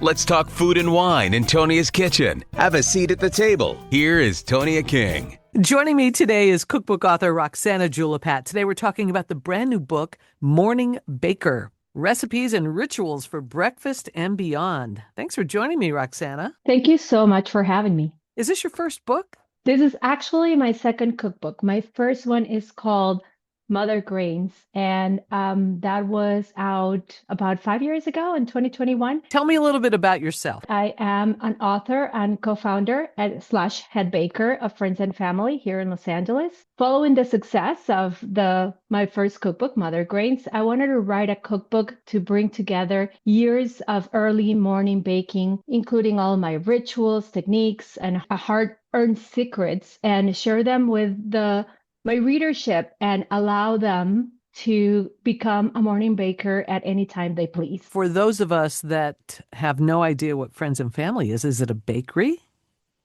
Let's talk food and wine in Tonia's kitchen. Have a seat at the table. Here is Tonia King. Joining me today is cookbook author Roxana Jullapat. Today we're talking about the brand new book, Morning Baker, Recipes and Rituals for Breakfast and Beyond. Thanks for joining me, Roxana. Thank you so much for having me. Is this your first book? This is actually my second cookbook. My first one is called Mother Grains, and that was out about 5 years ago in 2021. Tell me a little bit about yourself. I am an author and co-founder / head baker of Friends and Family here in Los Angeles. Following the success of my first cookbook, Mother Grains, I wanted to write a cookbook to bring together years of early morning baking, including all my rituals, techniques, and hard-earned secrets, and share them with my readership and allow them to become a morning baker at any time they please. For those of us that have no idea what Friends and Family is it a bakery?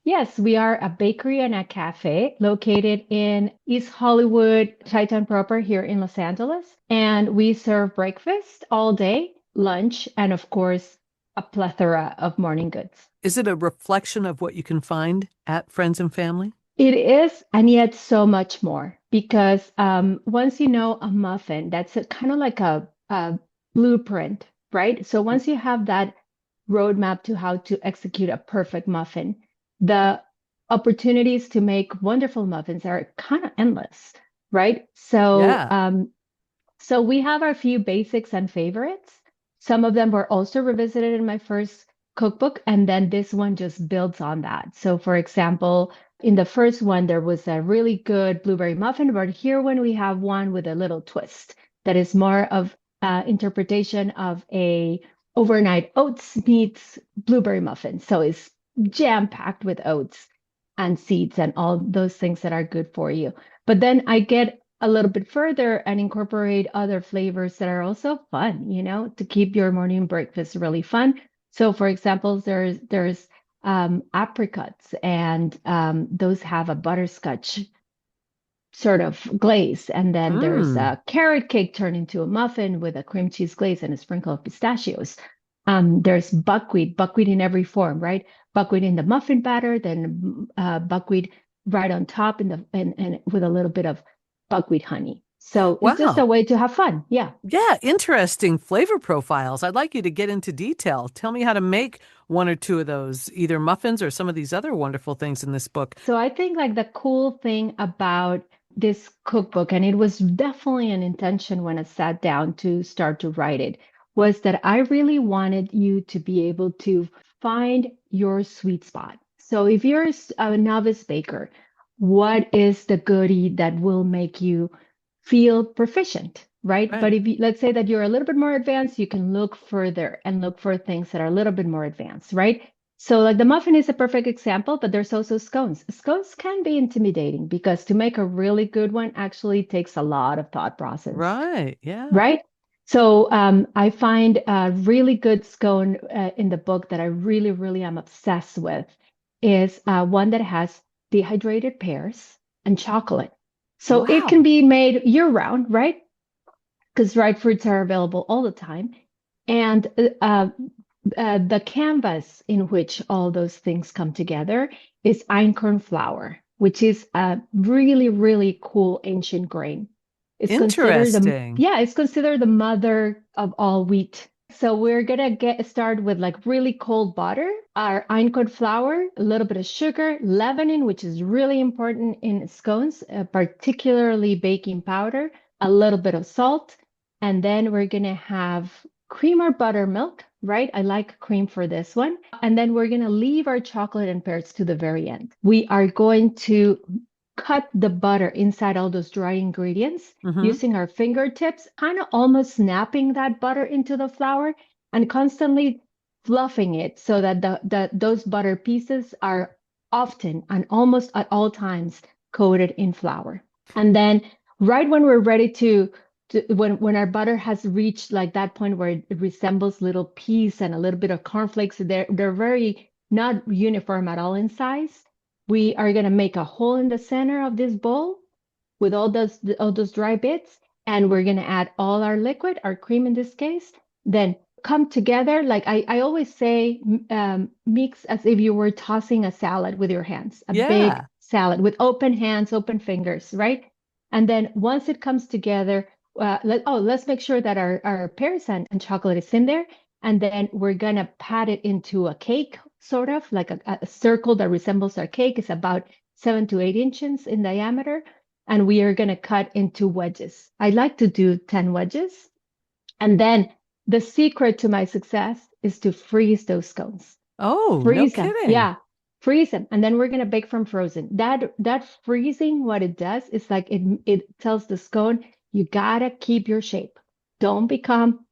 Yes, we are a bakery and a cafe located in East Hollywood, Chi-Town proper here in Los Angeles. And we serve breakfast all day, lunch, and of course, a plethora of morning goods. Is it a reflection of what you can find at Friends and Family? It is, and yet so much more, because once you know a muffin, that's kind of like a blueprint, right? So once you have that roadmap to how to execute a perfect muffin, the opportunities to make wonderful muffins are kind of endless, right? So, so we have our few basics and favorites. Some of them were also revisited in my first cookbook, and then this one just builds on that. So, for example, in the first one, there was a really good blueberry muffin, but here when we have one with a little twist that is more of interpretation of a overnight oats meets blueberry muffin. So it's jam-packed with oats and seeds and all those things that are good for you. But then I get a little bit further and incorporate other flavors that are also fun, to keep your morning breakfast really fun. So for example, there's apricots, and those have a butterscotch sort of glaze. And then there's a carrot cake turned into a muffin with a cream cheese glaze and a sprinkle of pistachios. There's buckwheat in every form, right? Buckwheat in the muffin batter, then buckwheat right on top and with a little bit of buckwheat honey. So it's just a way to have fun. Yeah. Yeah. Interesting flavor profiles. I'd like you to get into detail. Tell me how to make one or two of those, either muffins or some of these other wonderful things in this book. So I think like the cool thing about this cookbook, and it was definitely an intention when I sat down to start to write it, was that I really wanted you to be able to find your sweet spot. So if you're a novice baker, what is the goodie that will make you feel proficient, right? But let's say that you're a little bit more advanced, you can look further and look for things that are a little bit more advanced, right? So like the muffin is a perfect example, but there's also scones. Scones can be intimidating because to make a really good one actually takes a lot of thought process. Right. Yeah. Right. So I find a really good scone in the book that I really, really am obsessed with is one that has dehydrated pears and chocolate. So it can be made year-round, right? Because dried fruits are available all the time. And the canvas in which all those things come together is einkorn flour, which is a really, really cool ancient grain. It's Interesting. It's considered the mother of all wheat. So we're going to start with like really cold butter, our einkorn flour, a little bit of sugar, leavening, which is really important in scones, particularly baking powder, a little bit of salt. And then we're going to have cream or buttermilk, right? I like cream for this one. And then we're going to leave our chocolate and pears to the very end. We are going to cut the butter inside all those dry ingredients using our fingertips, kind of almost snapping that butter into the flour and constantly fluffing it so that those butter pieces are often and almost at all times coated in flour. And then right when we're ready when our butter has reached like that point where it resembles little peas and a little bit of cornflakes, they're very not uniform at all in size. We are going to make a hole in the center of this bowl with all those dry bits, and we're going to add all our liquid, our cream in this case, then come together. Like I always say, mix as if you were tossing a salad with your hands, a big Yeah. salad with open hands, open fingers, right? And then once it comes together, let's make sure that our pears and chocolate is in there. And then we're gonna pat it into a cake, sort of like a circle that resembles our cake. It's about 7 to 8 inches in diameter. And we are gonna cut into wedges. I like to do 10 wedges. And then the secret to my success is to freeze those scones. Oh, no Freeze them. kidding. Yeah, freeze them. And then we're gonna bake from frozen. That freezing, what it does is like it tells the scone, you gotta keep your shape. Don't become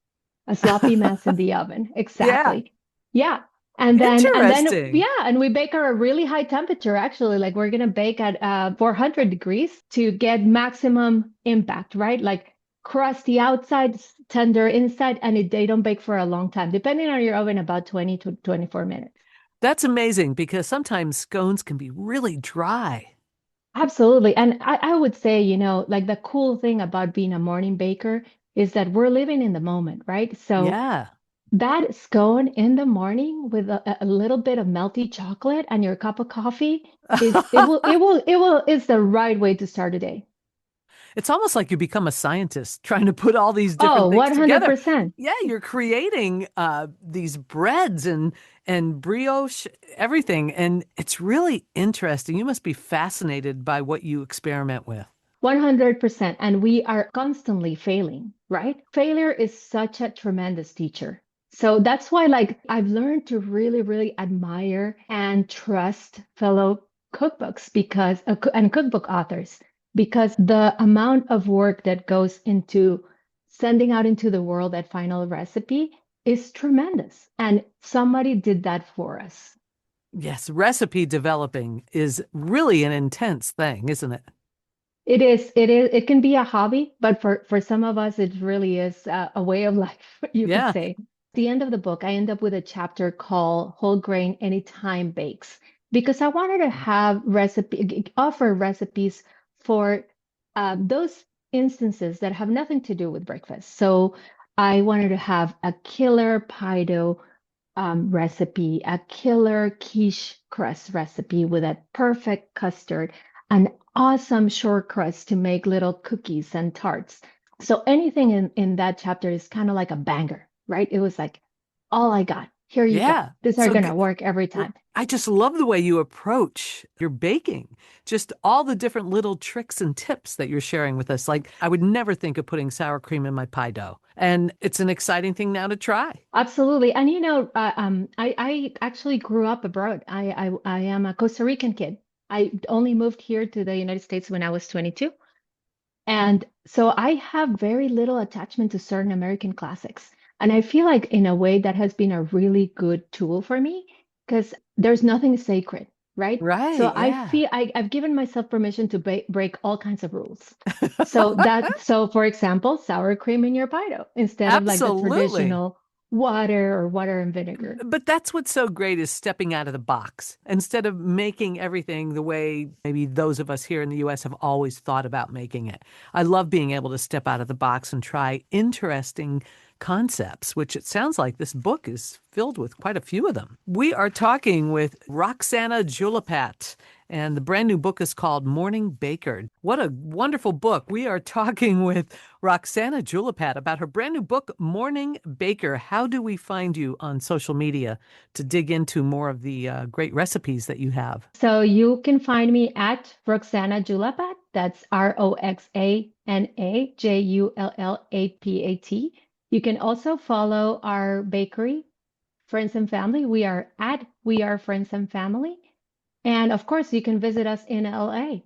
a sloppy mess in the oven. Yeah. Exactly. Yeah. And then Interesting. yeah, and we bake at a really high temperature actually. Like we're gonna bake at 400 degrees to get maximum impact, right? Like crusty outside, tender inside, and they don't bake for a long time, depending on your oven, about 20 to 24 minutes. That's amazing because sometimes scones can be really dry. Absolutely. And I would say, like the cool thing about being a morning baker is that we're living in the moment, right? So Yeah. that scone in the morning with a little bit of melty chocolate and your cup of coffee is the right way to start a day. It's almost like you become a scientist trying to put all these Oh, different things together. 100%. Yeah, you're creating these breads and brioche, everything, and it's really interesting. You must be fascinated by what you experiment with. 100%. And we are constantly failing, right? Failure is such a tremendous teacher. So that's why, like, I've learned to really, really admire and trust fellow cookbooks and cookbook authors, because the amount of work that goes into sending out into the world that final recipe is tremendous. And somebody did that for us. Yes, recipe developing is really an intense thing, isn't it? It can be a hobby, but for some of us, it really is a way of life, you could Yeah. say. At the end of the book, I end up with a chapter called Whole Grain Anytime Bakes, because I wanted to offer recipes for those instances that have nothing to do with breakfast. So I wanted to have a killer pie dough recipe, a killer quiche crust recipe with a perfect custard, an awesome short crust to make little cookies and tarts. So anything in that chapter is kind of like a banger, right? It was like, all I got. Here you go. Yeah. These are So gonna work every well, time. I just love the way you approach your baking. Just all the different little tricks and tips that you're sharing with us. Like, I would never think of putting sour cream in my pie dough. And it's an exciting thing now to try. Absolutely. And I actually grew up abroad. I am a Costa Rican kid. I only moved here to the United States when I was 22. And so I have very little attachment to certain American classics. And I feel like in a way that has been a really good tool for me, because there's nothing sacred, right? So Right. I Yeah. feel I've given myself permission to break all kinds of rules. So for example, sour cream in your pie dough instead of like the Absolutely. traditional water or water and vinegar. But that's what's so great is stepping out of the box instead of making everything the way maybe those of us here in the US have always thought about making it. I love being able to step out of the box and try interesting concepts, which it sounds like this book is filled with quite a few of them. We are talking with Roxana Jullapat, and the brand new book is called Morning Baker. What a wonderful book. We are talking with Roxana Jullapat about her brand new book, Morning Baker. How do we find you on social media to dig into more of the great recipes that you have? So you can find me at Roxana Jullapat. That's RoxanaJullapat. You can also follow our bakery, Friends and Family. We are at We Are Friends and Family. And of course, you can visit us in LA.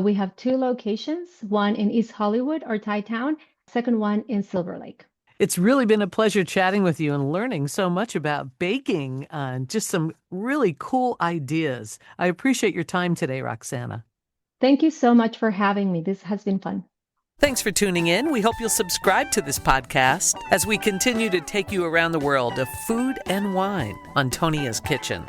We have two locations, one in East Hollywood or Thai Town, second one in Silver Lake. It's really been a pleasure chatting with you and learning so much about baking and just some really cool ideas. I appreciate your time today, Roxana. Thank you so much for having me. This has been fun. Thanks for tuning in. We hope you'll subscribe to this podcast as we continue to take you around the world of food and wine on Tonia's Kitchen.